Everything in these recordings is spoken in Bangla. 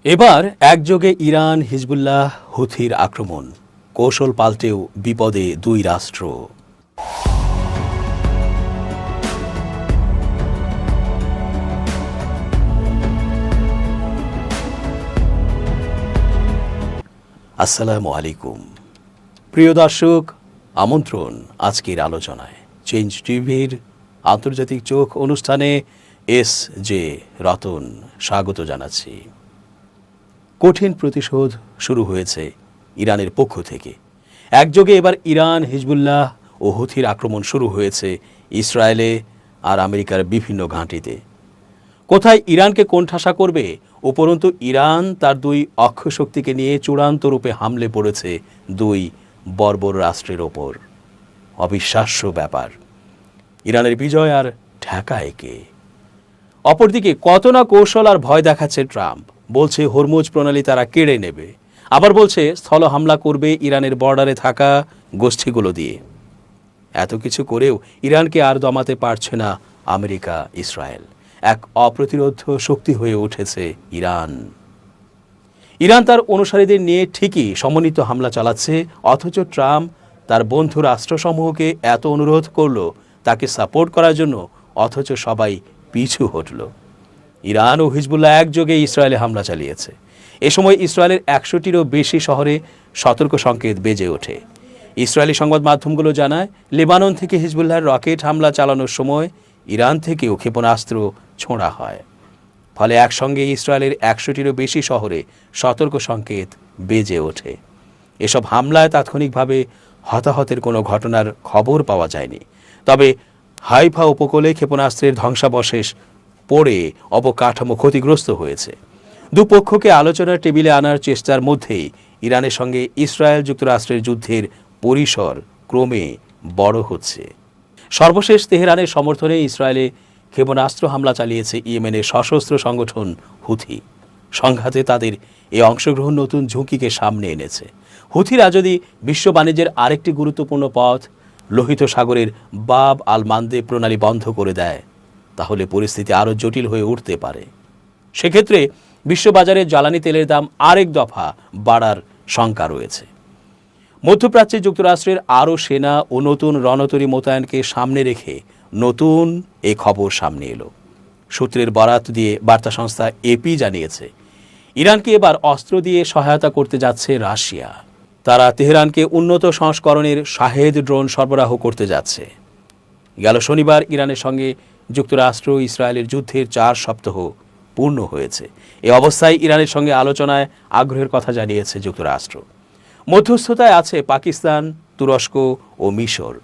এবার একযোগে ইরান, হিজবুল্লাহ, হুথির আক্রমণ, কৌশল পাল্টেও বিপদে দুই রাষ্ট্র। আসসালামু আলাইকুম প্রিয় দর্শক, আমন্ত্রণ আজকের আলোচনায়। চেঞ্জ টিভির আন্তর্জাতিক চোখ অনুষ্ঠানে এস জে রতন স্বাগত জানাচ্ছি। কঠিন প্রতিশোধ শুরু হয়েছে ইরানের পক্ষ থেকে। একযোগে এবার ইরান, হিজবুল্লাহ ও হুথির আক্রমণ শুরু হয়েছে ইসরায়েলে আর আমেরিকার বিভিন্ন ঘাঁটিতে। কোথায় ইরানকে কোণঠাসা করবে, উপরন্তু ইরান তার দুই অক্ষশক্তিকে নিয়ে চূড়ান্ত রূপে হামলে পড়েছে দুই বর্বর রাষ্ট্রের ওপর। অবিশ্বাস্য ব্যাপার। ইরানের বিজয় আর ঠেকায় কে? অপরদিকে কত না কৌশল আর ভয় দেখাচ্ছে ট্রাম্প। বলছে হরমুজ প্রণালী তারা কেড়ে নেবে, আবার বলছে স্থল হামলা করবে ইরানের বর্ডারে থাকা গোষ্ঠীগুলো দিয়ে। এত কিছু করেও ইরানকে আর দমাতে পারছে না আমেরিকা, ইসরায়েল। এক অপ্রতিরোধ শক্তি হয়ে উঠেছে ইরান। ইরান তার অনুসারীদের নিয়ে ঠিকই সমন্বিত হামলা চালাচ্ছে, অথচ ট্রাম্প তার বন্ধু রাষ্ট্রসমূহকে এত অনুরোধ করল তাকে সাপোর্ট করার জন্য, অথচ সবাই পিছু হটল। ইরান ও হিজবুল্লাহ একযোগে ইসরায়েলে হামলা চালিয়েছে। এ সময় ইসরায়েলের 100টিরও বেশি শহরে সতর্ক সংকেত বেজে ওঠে। ইসরায়েলি সংবাদ মাধ্যমগুলো জানায়, লেবানন থেকে হিজবুল্লাহর রকেট হামলা চালানোর সময় ইরান থেকেও ক্ষেপণাস্ত্র ছোঁড়া হয়। ফলে একসঙ্গে ইসরায়েলের 100টিরও বেশি শহরে সতর্ক সংকেত বেজে ওঠে। এসব হামলায় তাৎক্ষণিকভাবে হতাহতের কোনো ঘটনার খবর পাওয়া যায়নি। তবে হাইফা উপকূলে ক্ষেপণাস্ত্রের ধ্বংসাবশেষ পড়ে অবকাঠামো ক্ষতিগ্রস্ত হয়েছে। দুপক্ষকে আলোচনার টেবিলে আনার চেষ্টার মধ্যেই ইরানের সঙ্গে ইসরায়েল যুক্তরাষ্ট্রের যুদ্ধের পরিসর ক্রমে বড় হচ্ছে। সর্বশেষ তেহরানের সমর্থনে ইসরায়েলে ক্ষেপণাস্ত্র হামলা চালিয়েছে ইয়েমেনের সশস্ত্র সংগঠন হুথি। সংঘাতে তাদের এই অংশগ্রহণ নতুন ঝুঁকিকে সামনে এনেছে। হুথিরা যদি বিশ্ব বাণিজ্যের আরেকটি গুরুত্বপূর্ণ পথ, লোহিত সাগরের বাব আল মান্দে প্রণালী বন্ধ করে দেয়, তাহলে পরিস্থিতি আরও জটিল হয়ে উঠতে পারে। সেক্ষেত্রে বিশ্ববাজারে জ্বালানি তেলের দাম আরেক দফা বাড়ার শঙ্কা রয়েছে। মধ্যপ্রাচ্যে যুক্তরাষ্ট্রের আরও সেনা ও নতুন রণতরী মোতায়েনকে সামনে রেখে নতুন এ খবর সামনে এলো। সূত্রের বরাত দিয়ে বার্তা সংস্থা এপি জানিয়েছে, ইরানকে এবার অস্ত্র দিয়ে সহায়তা করতে যাচ্ছে রাশিয়া। তারা তেহরানকে উন্নত সংস্করণের শাহেদ ড্রোন সরবরাহ করতে যাচ্ছে। গেল শনিবার ইরানের সঙ্গে যুক্তরাষ্ট্র ইসরায়েলের যুদ্ধের 4 সপ্তাহ পূর্ণ হয়েছে। এ অবস্থায় ইরানের সঙ্গে আলোচনায় আগ্রহের কথা জানিয়েছে যুক্তরাষ্ট্র। মধ্যস্থতায় আছে পাকিস্তান, তুরস্ক ও মিশর।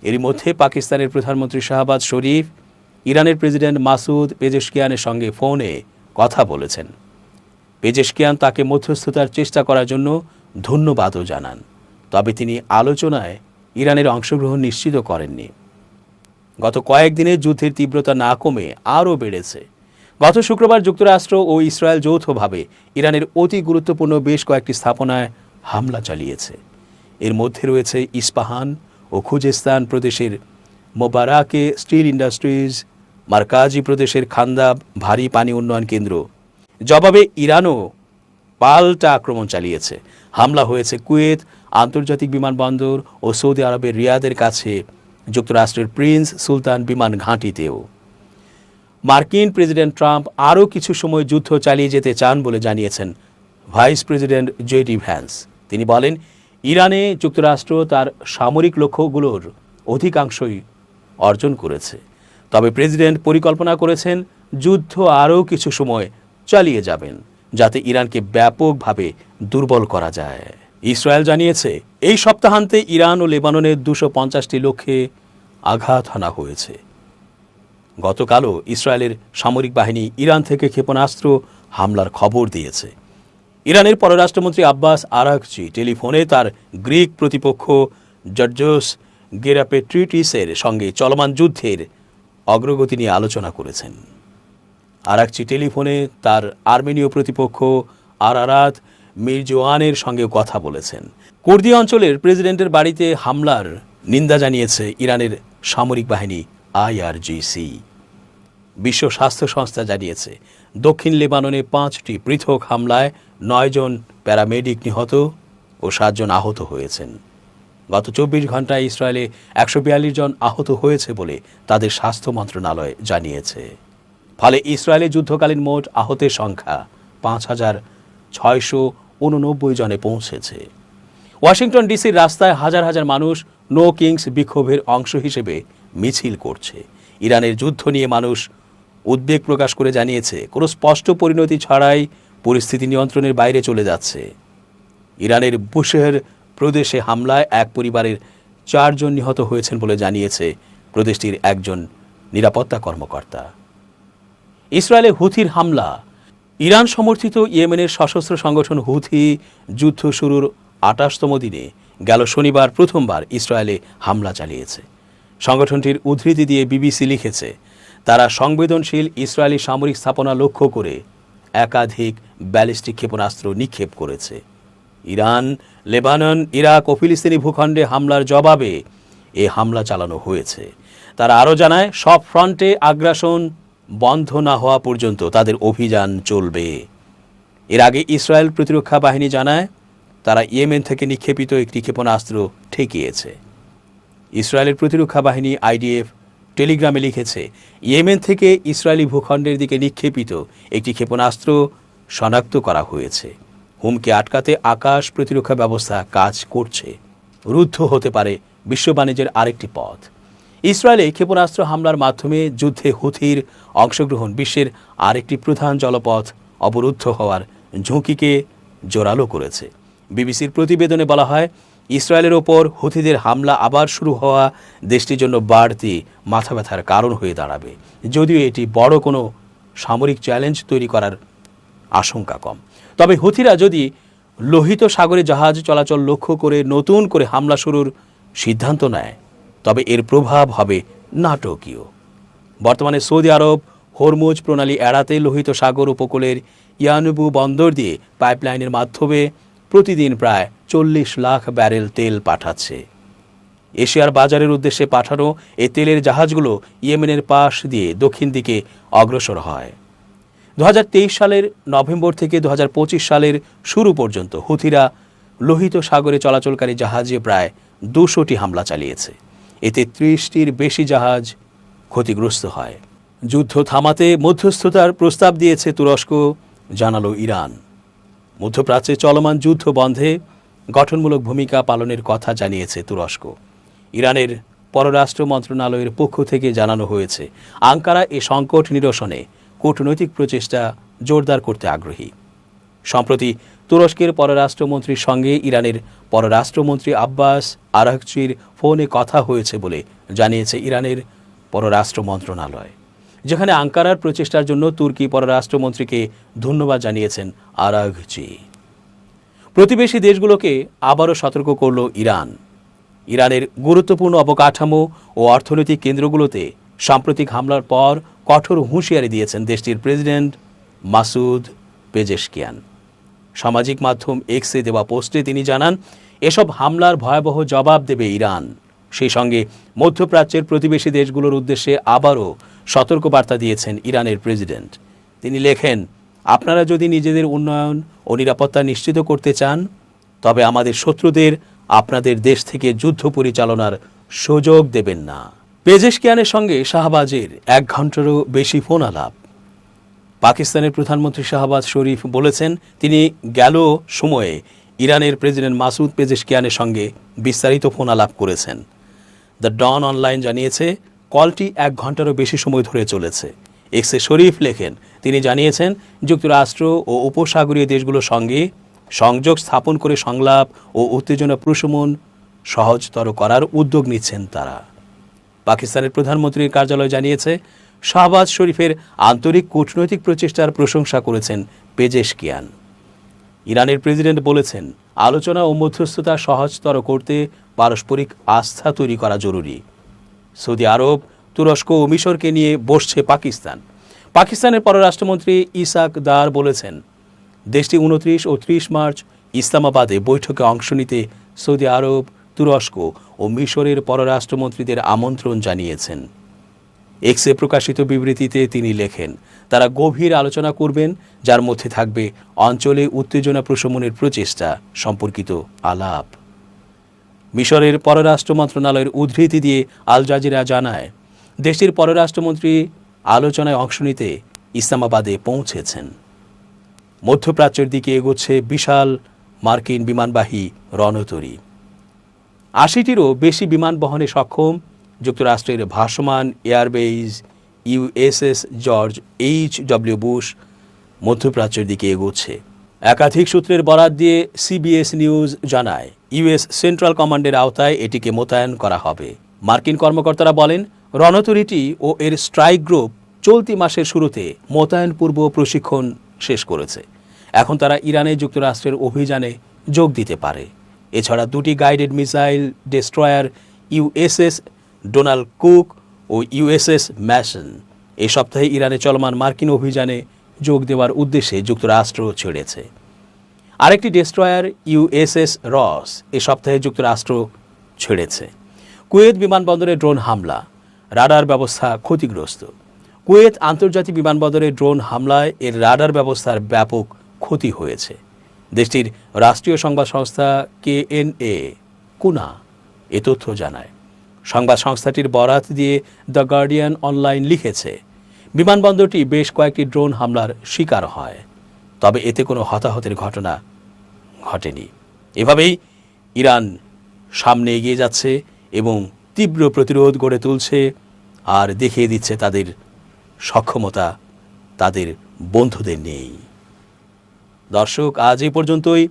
এরই মধ্যে পাকিস্তানের প্রধানমন্ত্রী শাহবাজ শরীফ ইরানের প্রেসিডেন্ট মাসুদ পেজেশকিয়ানের সঙ্গে ফোনে কথা বলেছেন। পেজেশকিয়ান তাকে মধ্যস্থতার চেষ্টা করার জন্য ধন্যবাদও জানান। তবে তিনি আলোচনায় ইরানের অংশগ্রহণ নিশ্চিত করেননি। গত কয়েকদিনে যুদ্ধের তীব্রতা না কমে আরও বেড়েছে। গত শুক্রবার যুক্তরাষ্ট্র ও ইসরায়েল যৌথভাবে ইরানের অতি গুরুত্বপূর্ণ বেশ কয়েকটি স্থাপনায় হামলা চালিয়েছে। এর মধ্যে রয়েছে ইস্পাহান ও খুজেস্তান প্রদেশের মোবারাকে স্টিল ইন্ডাস্ট্রিজ, মার্কাজি প্রদেশের খান্দাব ভারী পানি উন্নয়ন কেন্দ্র। জবাবে ইরানও পাল্টা আক্রমণ চালিয়েছে। হামলা হয়েছে কুয়েত আন্তর্জাতিক বিমানবন্দর ও সৌদি আরবের রিয়াদের কাছে যুক্তরাষ্ট্রের প্রিন্স সুলতান বিমান ঘাঁটিতেও। মার্কিন প্রেসিডেন্ট ট্রাম্প আরও কিছু সময় যুদ্ধ চালিয়ে যেতে চান বলে জানিয়েছেন ভাইস প্রেসিডেন্ট জেডি ভ্যান্স। তিনি বলেন, ইরানে যুক্তরাষ্ট্র তার সামরিক লক্ষ্যগুলোর অধিকাংশই অর্জন করেছে। তবে প্রেসিডেন্ট পরিকল্পনা করেছেন যুদ্ধ আরও কিছু সময় চালিয়ে যাবেন, যাতে ইরানকে ব্যাপকভাবে দুর্বল করা যায়। ইসরায়েল জানিয়েছে, এই সপ্তাহান্তে ইরান ও লেবাননের 250টি লক্ষ্যে আঘাত হানা হয়েছে। গতকালও ইসরায়েলের সামরিক বাহিনী ইরান থেকে ক্ষেপণাস্ত্র হামলার খবর দিয়েছে। ইরানের পররাষ্ট্রমন্ত্রী আব্বাস আরাকচি টেলিফোনে তার গ্রিক প্রতিপক্ষ জর্জোস গেরাপেট্রিটিসের সঙ্গে চলমান যুদ্ধের অগ্রগতি নিয়ে আলোচনা করেছেন। আরাকচি টেলিফোনে তার আর্মেনীয় প্রতিপক্ষ আরারাত মিরজোয়ানের সঙ্গে কথা বলেছেন। কুর্দি অঞ্চলের প্রেসিডেন্টের বাড়িতে হামলার নিন্দা জানিয়েছে ইরানের সামরিক বাহিনী IRGC। বিশ্ব স্বাস্থ্য সংস্থা জানিয়েছে দক্ষিণ লেবাননে 5টি পৃথক হামলায় 9 জন প্যারামেডিক নিহত ও 7 জন আহত হয়েছেন। গত 24 ঘন্টায় ইসরায়েলে 142 জন আহত হয়েছে বলে তাদের স্বাস্থ্য মন্ত্রণালয় জানিয়েছে। ফলে ইসরায়েলে যুদ্ধকালীন মোট আহতের সংখ্যা 5,689 জনে পৌঁছেছে। ওয়াশিংটন ডিসির রাস্তায় হাজার হাজার মানুষ নো কিংস বিক্ষোভের অংশ হিসেবে মিছিল করছে। ইরানের যুদ্ধ নিয়ে মানুষ উদ্বেগ প্রকাশ করে জানিয়েছে কোনো স্পষ্ট পরিণতি ছাড়াই পরিস্থিতি নিয়ন্ত্রণের বাইরে চলে যাচ্ছে। ইরানের বুশেহর প্রদেশে হামলায় এক পরিবারের 4 জন নিহত হয়েছেন বলে জানিয়েছে প্রদেশটির একজন নিরাপত্তা কর্মকর্তা। ইসরায়েলে হুথির হামলা। ইরান সমর্থিত ইয়েমেনের সশস্ত্র সংগঠন হুথি যুদ্ধ শুরুর 28তম দিনে গেল শনিবার প্রথমবার ইসরায়েলে হামলা চালিয়েছে। সংগঠনটির উদ্ধৃতি দিয়ে বিবিসি লিখেছে, তারা সংবেদনশীল ইসরায়েলি সামরিক স্থাপনা লক্ষ্য করে একাধিক ব্যালিস্টিক ক্ষেপণাস্ত্র নিক্ষেপ করেছে। ইরান, লেবানন, ইরাক ও ফিলিস্তিনি ভূখণ্ডে হামলার জবাবে এ হামলা চালানো হয়েছে। তারা আরও জানায়, সব ফ্রন্টে আগ্রাসন বন্ধ না হওয়া পর্যন্ত তাদের অভিযান চলবে। এর আগে ইসরায়েল প্রতিরক্ষা বাহিনী জানায় তারা ইয়েমেন থেকে নিক্ষেপিত একটি ক্ষেপণাস্ত্র ঠেকিয়েছে। ইসরায়েলের প্রতিরক্ষা বাহিনী আইডিএফ টেলিগ্রামে লিখেছে, ইয়েমেন থেকে ইসরায়েলি ভূখণ্ডের দিকে নিক্ষেপিত একটি ক্ষেপণাস্ত্র শনাক্ত করা হয়েছে। হুমকি আটকাতে আকাশ প্রতিরক্ষা ব্যবস্থা কাজ করছে। রুদ্ধ হতে পারে বিশ্ব বাণিজ্যের আরেকটি পথ। ইসরায়েলে ক্ষেপণাস্ত্র হামলার মাধ্যমে যুদ্ধে হুথির অংশগ্রহণ বিশ্বের আরেকটি প্রধান জলপথ অবরুদ্ধ হওয়ার ঝুঁকিকে জোরালো করেছে। বিবিসির প্রতিবেদনে বলা হয়, ইসরায়েলের ওপর হুথিদের হামলা আবার শুরু হওয়া দেশটির জন্য বাড়তি মাথা ব্যথার কারণ হয়ে দাঁড়াবে, যদিও এটি বড় কোনো সামরিক চ্যালেঞ্জ তৈরি করার আশঙ্কা কম। তবে হুথিরা যদি লোহিত সাগরে জাহাজ চলাচল লক্ষ্য করে নতুন করে হামলা শুরুর সিদ্ধান্ত নেয়, তবে এর প্রভাব হবে নাটকীয়। বর্তমানে সৌদি আরব হরমুজ প্রণালী এড়াতে লোহিত সাগর উপকূলের ইয়ানুবু বন্দর দিয়ে পাইপলাইনের মাধ্যমে প্রতিদিন প্রায় 40 লাখ ব্যারেল তেল পাঠাচ্ছে। এশিয়ার বাজারের উদ্দেশ্যে পাঠানো এই তেলের জাহাজগুলো ইয়েমেনের পাশ দিয়ে দক্ষিণ দিকে অগ্রসর হয়। 2023 সালের নভেম্বর থেকে 2025 সালের শুরু পর্যন্ত হুথিরা লোহিত সাগরে চলাচলকারী জাহাজে প্রায় 200টি হামলা চালিয়েছে। এতে 30টির বেশি জাহাজ ক্ষতিগ্রস্ত হয়। যুদ্ধ থামাতে মধ্যস্থতার প্রস্তাব দিয়েছে তুরস্ক, জানালো ইরান। মধ্যপ্রাচ্যে চলমান যুদ্ধ বন্ধে গঠনমূলক ভূমিকা পালনের কথা জানিয়েছে তুরস্ক। ইরানের পররাষ্ট্র মন্ত্রণালয়ের পক্ষ থেকে জানানো হয়েছে, আঙ্কারা এ সংকট নিরসনে কূটনৈতিক প্রচেষ্টা জোরদার করতে আগ্রহী। সম্প্রতি তুরস্কের পররাষ্ট্রমন্ত্রীর সঙ্গে ইরানের পররাষ্ট্রমন্ত্রী আব্বাস আরাঘচির ফোনে কথা হয়েছে বলে জানিয়েছে ইরানের পররাষ্ট্র মন্ত্রণালয়, যেখানে আঙ্কারার প্রচেষ্টার জন্য তুর্কি পররাষ্ট্রমন্ত্রীকে ধন্যবাদ জানিয়েছেন আরাঘচি। প্রতিবেশী দেশগুলোকে আবারও সতর্ক করল ইরান। ইরানের গুরুত্বপূর্ণ অবকাঠামো ও অর্থনৈতিক কেন্দ্রগুলোতে সাম্প্রতিক হামলার পর কঠোর হুঁশিয়ারি দিয়েছেন দেশটির প্রেসিডেন্ট মাসুদ পেজেশকিয়ান। সামাজিক মাধ্যম এক্সে দেওয়া পোস্টে তিনি জানান, এসব হামলার ভয়াবহ জবাব দেবে ইরান। সেই সঙ্গে মধ্যপ্রাচ্যের প্রতিবেশী দেশগুলোর উদ্দেশ্যে আবারও সতর্কবার্তা দিয়েছেন ইরানের প্রেসিডেন্ট। তিনি লেখেন, আপনারা যদি নিজেদের উন্নয়ন ও নিরাপত্তা নিশ্চিত করতে চান, তবে আমাদের শত্রুদের আপনাদের দেশ থেকে যুদ্ধ পরিচালনার সুযোগ দেবেন না। পেজেশকিয়ানের সঙ্গে শাহবাজের 1 ঘন্টারও বেশি ফোন আলাপ। পাকিস্তানের প্রধানমন্ত্রী শাহবাজ শরীফ বলেছেন, তিনি গেল সময়ে ইরানের প্রেসিডেন্ট মাসুদ পেজেশকিয়ানের সঙ্গে বিস্তারিত ফোন আলাপ করেছেন। দ্য ডন অনলাইন জানিয়েছে, কলটি 1 ঘন্টারও বেশি সময় ধরে চলেছে। এক্সে শরীফ লেখেন, তিনি জানিয়েছেন যুক্তরাষ্ট্র ও উপসাগরীয় দেশগুলোর সঙ্গে সংযোগ স্থাপন করে সংলাপ ও উত্তেজনা প্রশমন সহজতর করার উদ্যোগ নিচ্ছেন তারা। পাকিস্তানের প্রধানমন্ত্রীর কার্যালয় জানিয়েছে, শাহবাজ শরীফের আন্তরিক কূটনৈতিক প্রচেষ্টার প্রশংসা করেছেন পেজেশকিয়ান। ইরানের প্রেসিডেন্ট বলেছেন, আলোচনা ও মধ্যস্থতা সহজতর করতে পারস্পরিক আস্থা তৈরি করা জরুরি। সৌদি আরব, তুরস্ক ও মিশরকে নিয়ে বসছে পাকিস্তান। পাকিস্তানের পররাষ্ট্রমন্ত্রী ইসাক দার বলেছেন, দেশটি 29 ও 30 মার্চ ইসলামাবাদে বৈঠকে অংশ নিতে সৌদি আরব, তুরস্ক ও মিশরের পররাষ্ট্রমন্ত্রীদের আমন্ত্রণ জানিয়েছেন। এক্সে প্রকাশিত বিবৃতিতে তিনি লেখেন, তারা গভীর আলোচনা করবেন যার মধ্যে থাকবে অঞ্চলে উত্তেজনা প্রশমনের প্রচেষ্টা সম্পর্কিত আলাপ। মিশরের পররাষ্ট্র মন্ত্রণালয়ের উদ্ধৃতি দিয়ে আল জাজিরা জানায়, দেশটির পররাষ্ট্রমন্ত্রী আলোচনায় অংশ নিতে ইসলামাবাদে পৌঁছেছেন। মধ্যপ্রাচ্যের দিকে এগোচ্ছে বিশাল মার্কিন বিমানবাহী রণতরী। ৮০টিরও বেশি বিমান বহনে সক্ষম যুক্তরাষ্ট্রের ভাসমান এয়ারবেইজ ইউএসএস জর্জ H.W. বুশ মধ্যপ্রাচ্যের দিকে এগোচ্ছে। একাধিক সূত্রের বরাত দিয়ে সিবিএস নিউজ জানায়, ইউএস সেন্ট্রাল কমান্ডের আওতায় এটিকে মোতায়েন করা হবে। মার্কিন কর্মকর্তারা বলেন, রণতরীটি ও এর স্ট্রাইক গ্রুপ চলতি মাসের শুরুতে মোতায়েন পূর্ব প্রশিক্ষণ শেষ করেছে। এখন তারা ইরানে যুক্তরাষ্ট্রের অভিযানে যোগ দিতে পারে। এছাড়া দুটি guided missile destroyer USS Donald Cook ও ইউএসএস ম্যাসন এই সপ্তাহে ইরানে চলমান মার্কিন অভিযানে যোগ দেওয়ার উদ্দেশ্যে যুক্তরাষ্ট্র ছেড়েছে। আরেকটি ডেস্ট্রয়ার ইউএসএস রস এ সপ্তাহে যুক্তরাষ্ট্র ছেড়েছে। কুয়েত বিমানবন্দরে ড্রোন হামলা, রাডার ব্যবস্থা ক্ষতিগ্রস্ত। কুয়েত আন্তর্জাতিক বিমানবন্দরে ড্রোন হামলায় এর রাডার ব্যবস্থার ব্যাপক ক্ষতি হয়েছে। দেশটির রাষ্ট্রীয় সংবাদ সংস্থা KNA কুনা এ তথ্য জানায়। সংবাদ সংস্থাটির বরাত দিয়ে দ্য গার্ডিয়ান অনলাইন লিখেছে, বিমানবন্দরটি বেশ কয়েকটি ড্রোন হামলার শিকার হয়, তবে এতে কোনো হতাহতের ঘটনা ঘটেনি। এভাবেই ইরান সামনে এগিয়ে যাচ্ছে এবং তীব্র প্রতিরোধ গড়ে তুলছে আর দেখিয়ে দিচ্ছে তাদের সক্ষমতা তাদের বন্ধুদের নেই। দর্শক, আজ এই পর্যন্তই।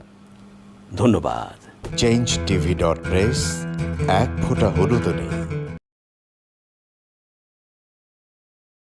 ধন্যবাদ। changetv.press, এক ফোঁটা হলুদও নেই।